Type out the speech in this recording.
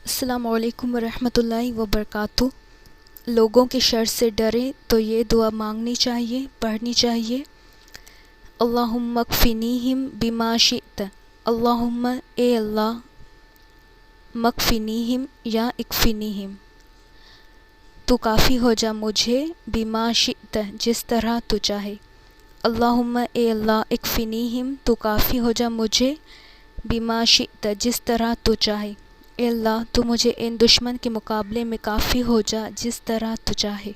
अस्सलामु अलैकुम वरहमतुल्लाहि वबरकातुह। लोगों के शर से डरें तो ये दुआ मांगनी चाहिए, पढ़नी चाहिए। अल्लाहुम्मा कफ़िनीहिम बिमा शिअत। अल्लाहुम्मा ए अल्लाह, मकफ़िनीहिम या इकफ़िनीहिम, तू काफ़ी हो जा मुझे, बिमा शिअत जिस तरह तू चाहे। अल्लाहुम्मा ए अल्लाह, इकफ़िनीहिम तू काफ़ी हो जा मुझे, बिमा शिअत जिस तरह तू चाहे। ए अल्लाह, तू मुझे इन दुश्मन के मुकाबले में काफ़ी हो जा जिस तरह तू चाहे।